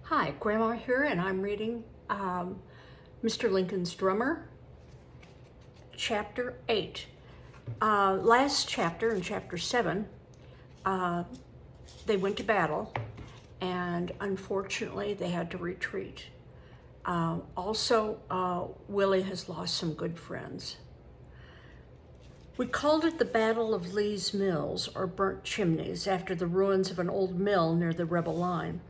Hi, Grandma here, and I'm reading Mr. Lincoln's Drummer, Chapter 8. Last chapter, in Chapter 7, they went to battle, and unfortunately they had to retreat. Willie has lost some good friends. We called it the Battle of Lee's Mills, or Burnt Chimneys, after the ruins of an old mill near the rebel line.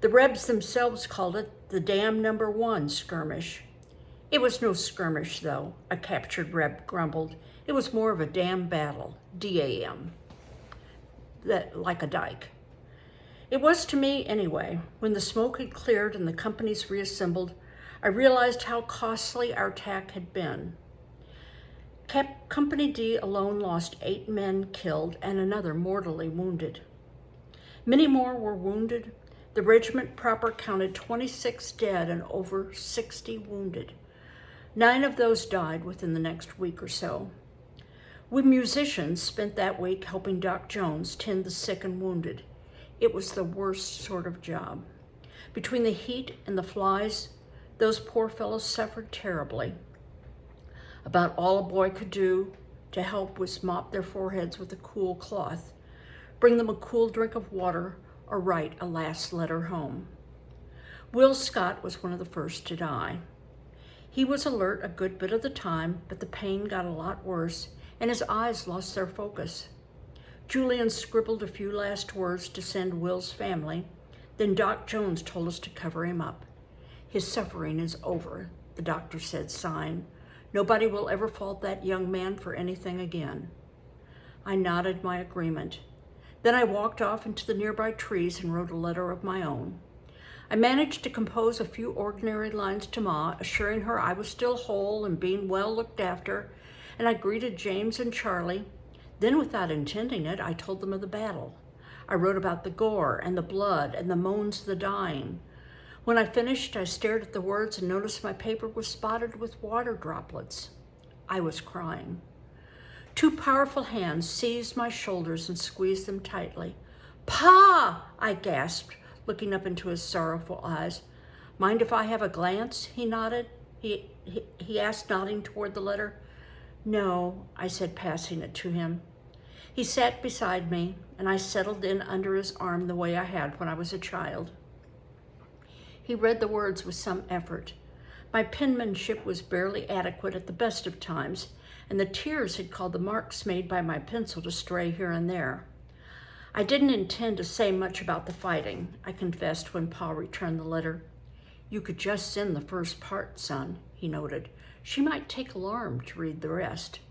The Rebs themselves called it the Dam No. 1 skirmish. It was no skirmish, though, a captured Reb grumbled. It was more of a dam battle, D-A-M, like a dike. It was to me, anyway. When the smoke had cleared and the companies reassembled, I realized how costly our attack had been. Company D alone lost 8 men killed and another mortally wounded. Many more were wounded. The regiment proper counted 26 dead and over 60 wounded. 9 of those died within the next week or so. We musicians spent that week helping Doc Jones tend the sick and wounded. It was the worst sort of job. Between the heat and the flies, those poor fellows suffered terribly. About all a boy could do to help was mop their foreheads with a cool cloth, bring them a cool drink of water, or write a last letter home. Will Scott was one of the first to die. He was alert a good bit of the time, but the pain got a lot worse, and his eyes lost their focus. Julian scribbled a few last words to send Will's family, then Doc Jones told us to cover him up. His suffering is over, the doctor said, sighing. Nobody will ever fault that young man for anything again. I nodded my agreement. Then I walked off into the nearby trees and wrote a letter of my own. I managed to compose a few ordinary lines to Ma, assuring her I was still whole and being well looked after, and I greeted James and Charlie. Then, without intending it, I told them of the battle. I wrote about the gore and the blood and the moans of the dying. When I finished, I stared at the words and noticed my paper was spotted with water droplets. I was crying. 2 powerful hands seized my shoulders and squeezed them tightly. "Pa!" I gasped, looking up into his sorrowful eyes. "Mind if I have a glance?" He nodded. He asked, nodding toward the letter. "No," I said, passing it to him. He sat beside me, and I settled in under his arm the way I had when I was a child. He read the words with some effort. My penmanship was barely adequate at the best of times, and the tears had caused the marks made by my pencil to stray here and there. I didn't intend to say much about the fighting, I confessed when Pa returned the letter. "You could just send the first part, son," he noted. "She might take alarm to read the rest."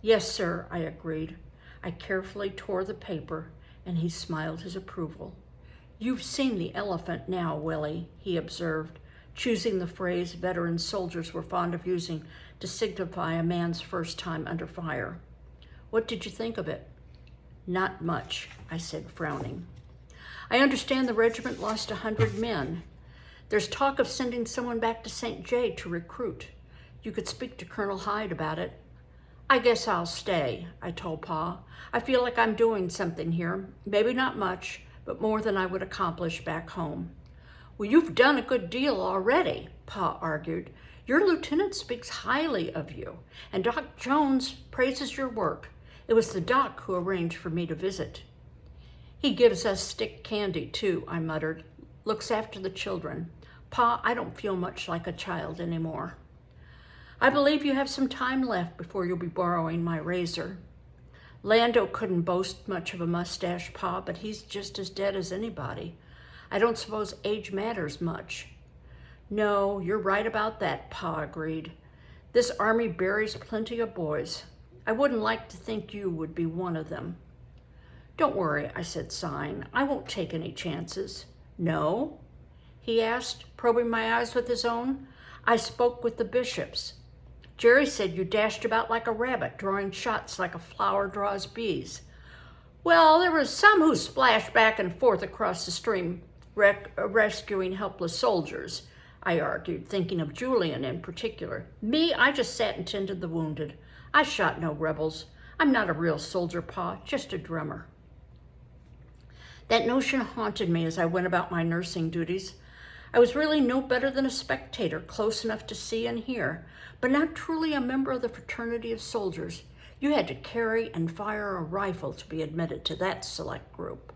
"Yes, sir," I agreed. I carefully tore the paper, and he smiled his approval. "You've seen the elephant now, Willie," he observed, choosing the phrase veteran soldiers were fond of using to signify a man's first time under fire. "What did you think of it?" "Not much," I said, frowning. "I understand the regiment lost 100 men. There's talk of sending someone back to St. J to recruit. You could speak to Colonel Hyde about it." "I guess I'll stay," I told Pa. "I feel like I'm doing something here. Maybe not much, but more than I would accomplish back home." "Well, you've done a good deal already," Pa argued. "Your lieutenant speaks highly of you, and Doc Jones praises your work. It was the doc who arranged for me to visit." "He gives us stick candy, too," I muttered. "Looks after the children. Pa, I don't feel much like a child anymore." "I believe you have some time left before you'll be borrowing my razor." "Lando couldn't boast much of a mustache, Pa, but he's just as dead as anybody. I don't suppose age matters much." "No, you're right about that," Pa agreed. "This army buries plenty of boys. I wouldn't like to think you would be one of them." "Don't worry," I said, sighing. "I won't take any chances." "No?" he asked, probing my eyes with his own. "I spoke with the bishops. Jerry said you dashed about like a rabbit, drawing shots like a flower draws bees." "Well, there was some who splashed back and forth across the stream, rescuing helpless soldiers," I argued, thinking of Julian in particular. "Me, I just sat and tended the wounded. I shot no rebels. I'm not a real soldier, Pa, just a drummer." That notion haunted me as I went about my nursing duties. I was really no better than a spectator, close enough to see and hear, but not truly a member of the fraternity of soldiers. You had to carry and fire a rifle to be admitted to that select group.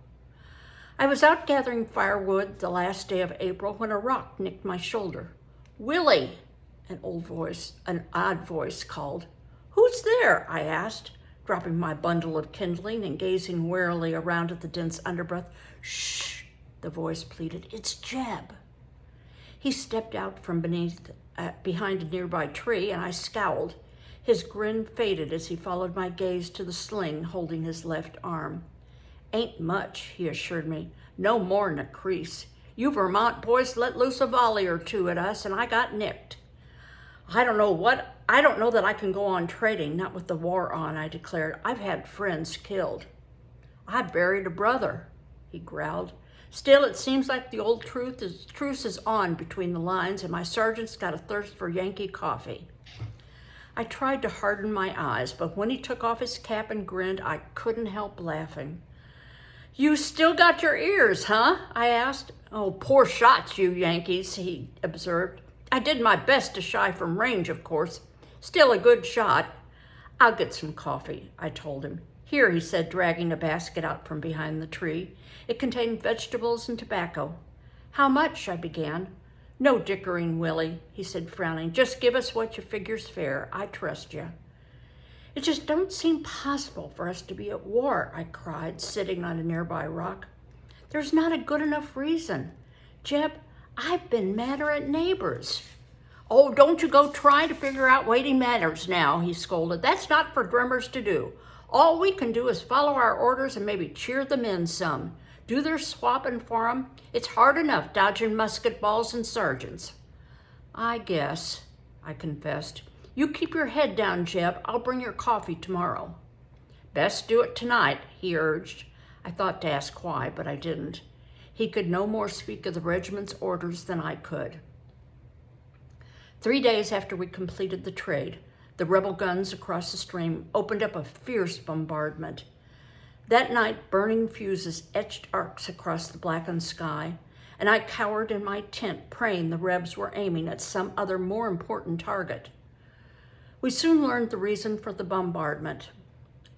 I was out gathering firewood the last day of April when a rock nicked my shoulder. "Willie," an odd voice called. "Who's there?" I asked, dropping my bundle of kindling and gazing warily around at the dense underbrush. "Shh," the voice pleaded. "It's Jeb." He stepped out from behind a nearby tree, and I scowled. His grin faded as he followed my gaze to the sling holding his left arm. "Ain't much," he assured me. "No more'n a crease. You Vermont boys let loose a volley or two at us, and I got nicked." I don't know that I can go on trading, not with the war on," I declared. "I've had friends killed." "I buried a brother," he growled. "Still, it seems like the old truce is on between the lines, and my sergeant's got a thirst for Yankee coffee." I tried to harden my eyes, but when he took off his cap and grinned, I couldn't help laughing. "You still got your ears, huh?" I asked. "Oh, poor shots, you Yankees," he observed. "I did my best to shy from range, of course. Still a good shot." "I'll get some coffee," I told him. "Here," he said, dragging a basket out from behind the tree. It contained vegetables and tobacco. "How much?" I began. "No dickering, Willie," he said, frowning. "Just give us what you figure's fair. I trust you." "It just don't seem possible for us to be at war," I cried, sitting on a nearby rock. "There's not a good enough reason. Jeb, I've been madder at neighbors." "Oh, don't you go trying to figure out weighty matters now," he scolded. "That's not for drummers to do. All we can do is follow our orders and maybe cheer the men some. Do their swapping for 'em. It's hard enough dodging musket balls and sergeants." "I guess," I confessed. "You keep your head down, Jeb. I'll bring your coffee tomorrow." "Best do it tonight," he urged. I thought to ask why, but I didn't. He could no more speak of the regiment's orders than I could. 3 days after we completed the trade, the rebel guns across the stream opened up a fierce bombardment. That night, burning fuses etched arcs across the blackened sky, and I cowered in my tent praying the Rebs were aiming at some other more important target. We soon learned the reason for the bombardment.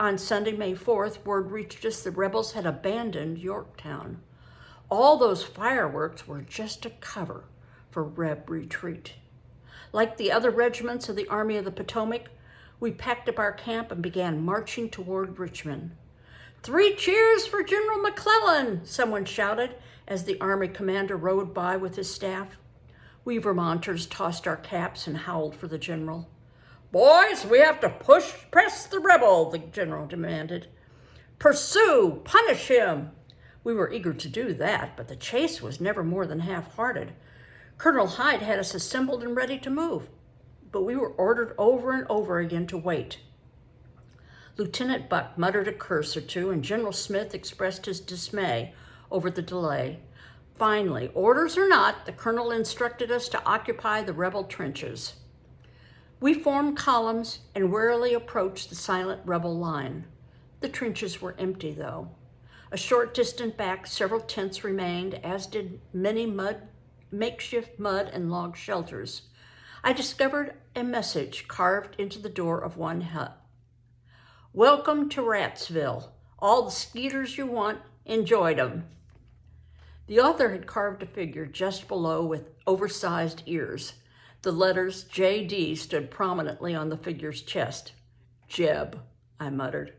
On Sunday, May 4th, word reached us the rebels had abandoned Yorktown. All those fireworks were just a cover for Reb retreat. Like the other regiments of the Army of the Potomac, we packed up our camp and began marching toward Richmond. "3 cheers for General McClellan," someone shouted as the Army commander rode by with his staff. We Vermonters tossed our caps and howled for the general. "Boys, we have to press the rebel," the general demanded. "Pursue, punish him." We were eager to do that, but the chase was never more than half-hearted. Colonel Hyde had us assembled and ready to move, but we were ordered over and over again to wait. Lieutenant Buck muttered a curse or two, and General Smith expressed his dismay over the delay. Finally, orders or not, the colonel instructed us to occupy the rebel trenches. We formed columns and warily approached the silent rebel line. The trenches were empty, though. A short distance back, several tents remained, as did many makeshift mud and log shelters. I discovered a message carved into the door of one hut. "Welcome to Ratsville. All the skeeters you want, enjoyed 'em." The author had carved a figure just below with oversized ears. The letters J.D. stood prominently on the figure's chest. "Jeb," I muttered.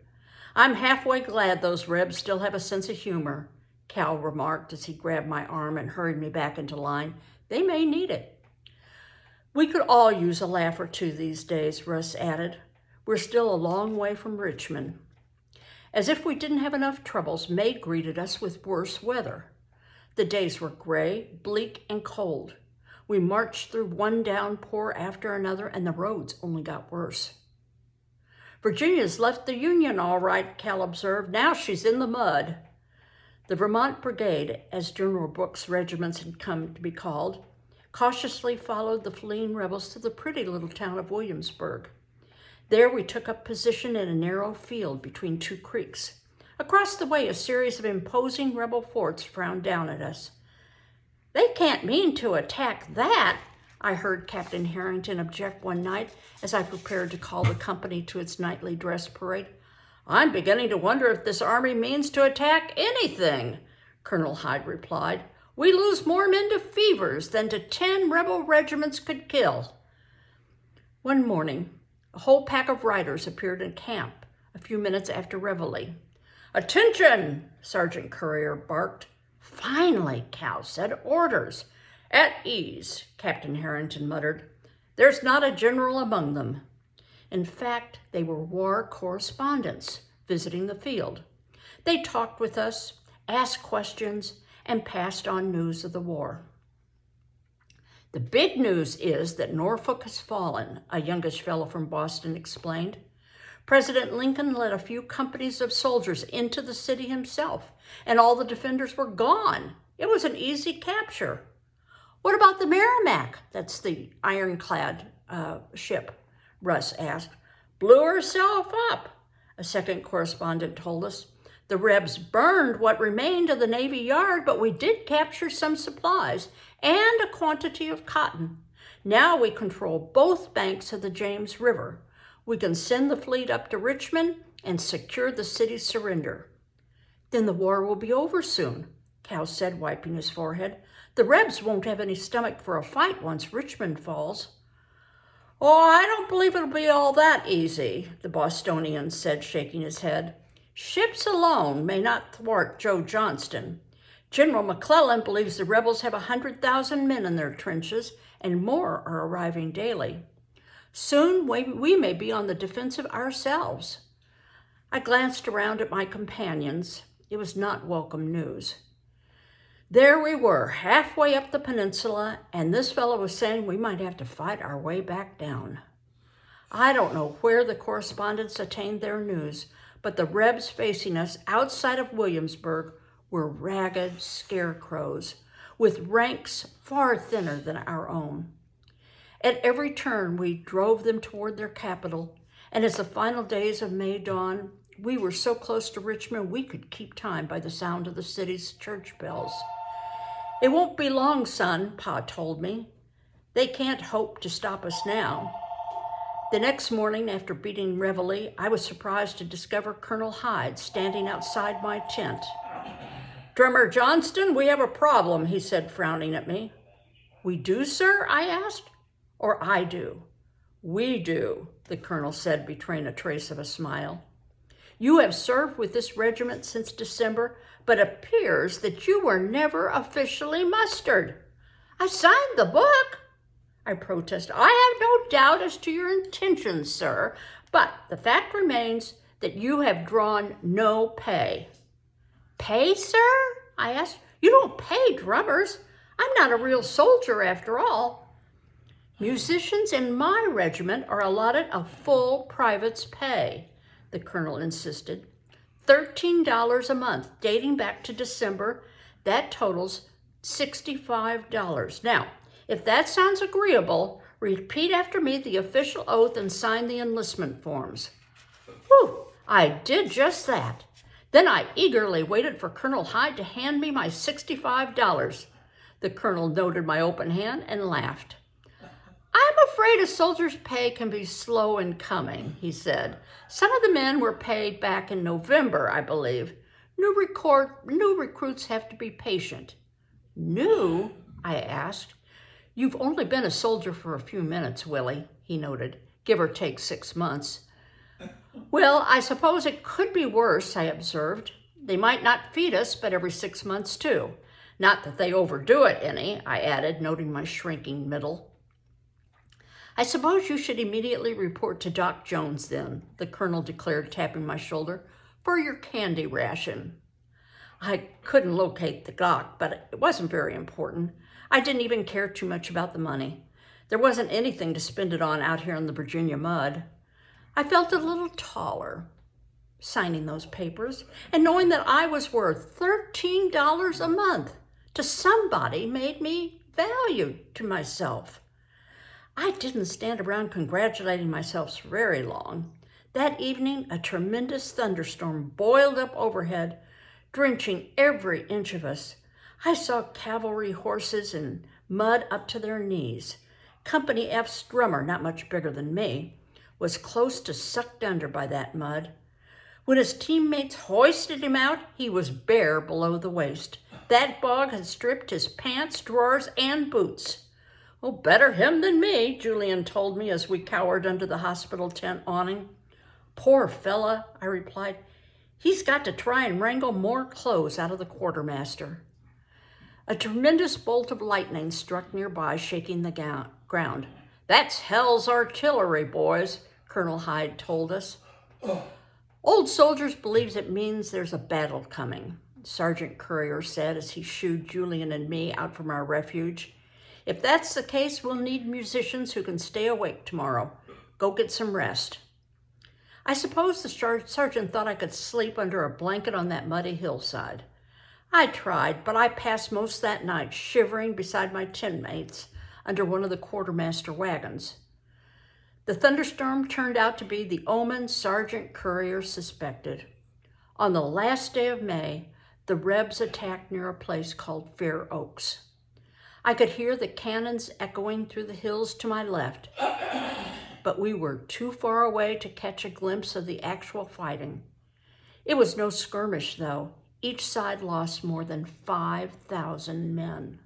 "I'm halfway glad those Rebs still have a sense of humor," Cal remarked as he grabbed my arm and hurried me back into line. "They may need it." "We could all use a laugh or two these days," Russ added. "We're still a long way from Richmond." As if we didn't have enough troubles, May greeted us with worse weather. The days were gray, bleak, and cold. We marched through one downpour after another, and the roads only got worse. "Virginia's left the Union all right," Cal observed. "Now she's in the mud." The Vermont Brigade, as General Brooks' regiments had come to be called, cautiously followed the fleeing rebels to the pretty little town of Williamsburg. There we took up position in a narrow field between 2 creeks. Across the way, a series of imposing rebel forts frowned down at us. "They can't mean to attack that," I heard Captain Harrington object one night as I prepared to call the company to its nightly dress parade. "I'm beginning to wonder if this army means to attack anything," Colonel Hyde replied. "We lose more men to fevers than to 10 rebel regiments could kill." One morning, a whole pack of riders appeared in camp a few minutes after reveille. "Attention!" Sergeant Courier barked. "Finally," Cal said. "Orders." "At ease," Captain Harrington muttered. "There's not a general among them." In fact, they were war correspondents visiting the field. They talked with us, asked questions, and passed on news of the war. "The big news is that Norfolk has fallen," a youngish fellow from Boston explained. "President Lincoln led a few companies of soldiers into the city himself, and all the defenders were gone. It was an easy capture." "What about the Merrimac?" That's the ironclad ship, Russ asked. "Blew herself up," a second correspondent told us. "The Rebs burned what remained of the Navy Yard, but we did capture some supplies and a quantity of cotton. Now we control both banks of the James River. We can send the fleet up to Richmond and secure the city's surrender." "Then the war will be over soon," Cal said, wiping his forehead. "The Rebs won't have any stomach for a fight once Richmond falls." "Oh, I don't believe it'll be all that easy," the Bostonian said, shaking his head. "Ships alone may not thwart Joe Johnston. General McClellan believes the rebels have 100,000 men in their trenches, and more are arriving daily. Soon we may be on the defensive ourselves." I glanced around at my companions. It was not welcome news. There we were, halfway up the peninsula, and this fellow was saying we might have to fight our way back down. I don't know where the correspondents attained their news, but the Rebs facing us outside of Williamsburg were ragged scarecrows, with ranks far thinner than our own. At every turn, we drove them toward their capital, and as the final days of May dawned, we were so close to Richmond we could keep time by the sound of the city's church bells. "It won't be long, son," Pa told me. "They can't hope to stop us now." The next morning, after beating reveille, I was surprised to discover Colonel Hyde standing outside my tent. "Drummer Johnston, we have a problem," he said, frowning at me. "We do, sir?" I asked. "Or I do?" "We do," the colonel said, betraying a trace of a smile. "You have served with this regiment since December, but appears that you were never officially mustered." "I signed the book," I protested. "I have no doubt as to your intentions, sir, but the fact remains that you have drawn no pay." "Pay, sir?" I asked. "You don't pay drummers. I'm not a real soldier after all." "Musicians in my regiment are allotted a full private's pay," the colonel insisted. $13 a month, dating back to December. That totals $65. Now, if that sounds agreeable, repeat after me the official oath and sign the enlistment forms." Whew, I did just that. Then I eagerly waited for Colonel Hyde to hand me my $65. The colonel noted my open hand and laughed. "I'm afraid a soldier's pay can be slow in coming," he said. "Some of the men were paid back in November, I believe. New recruits have to be patient." "New?" I asked. "You've only been a soldier for a few minutes, Willie," he noted, "give or take 6 months." "Well, I suppose it could be worse," I observed. "They might not feed us but every 6 months, too. Not that they overdo it any," I added, noting my shrinking middle. "I suppose you should immediately report to Doc Jones then," the colonel declared, tapping my shoulder, "for your candy ration." I couldn't locate the doc, but it wasn't very important. I didn't even care too much about the money. There wasn't anything to spend it on out here in the Virginia mud. I felt a little taller signing those papers and knowing that I was worth $13 a month to somebody made me valued to myself. I didn't stand around congratulating myself very long. That evening, a tremendous thunderstorm boiled up overhead, drenching every inch of us. I saw cavalry horses in mud up to their knees. Company F's drummer, not much bigger than me, was close to sucked under by that mud. When his teammates hoisted him out, he was bare below the waist. That bog had stripped his pants, drawers, and boots. Oh, better him than me, Julian told me as we cowered under the hospital tent awning. Poor fella, I replied. He's got to try and wrangle more clothes out of the quartermaster. A tremendous bolt of lightning struck nearby, shaking the ground. That's hell's artillery, boys, Colonel Hyde told us. Old soldiers believes it means there's a battle coming, Sergeant Courier said as he shooed Julian and me out from our refuge. If that's the case, we'll need musicians who can stay awake tomorrow. Go get some rest. I suppose the sergeant thought I could sleep under a blanket on that muddy hillside. I tried, but I passed most that night shivering beside my teammates under one of the quartermaster wagons. The thunderstorm turned out to be the omen Sergeant Courier suspected. On the last day of May, the Rebs attacked near a place called Fair Oaks. I could hear the cannons echoing through the hills to my left, but we were too far away to catch a glimpse of the actual fighting. It was no skirmish, though. Each side lost more than 5,000 men.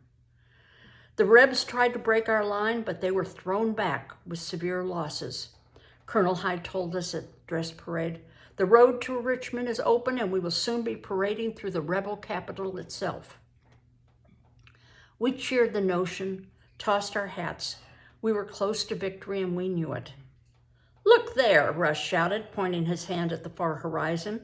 The Rebs tried to break our line, but they were thrown back with severe losses. Colonel Hyde told us at dress parade, the road to Richmond is open and we will soon be parading through the rebel capital itself. We cheered the notion, tossed our hats. We were close to victory and we knew it. Look there, Rush shouted, pointing his hand at the far horizon.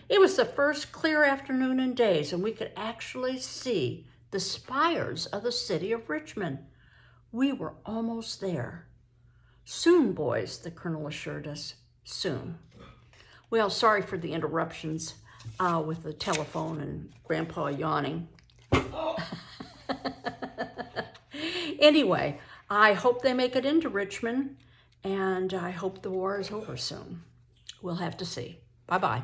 It was the first clear afternoon in days, and we could actually see the spires of the city of Richmond. We were almost there. Soon, boys, the colonel assured us. Soon. Well, sorry for the interruptions with the telephone and Grandpa yawning. Anyway, I hope they make it into Richmond, and I hope the war is over soon. We'll have to see. Bye-bye.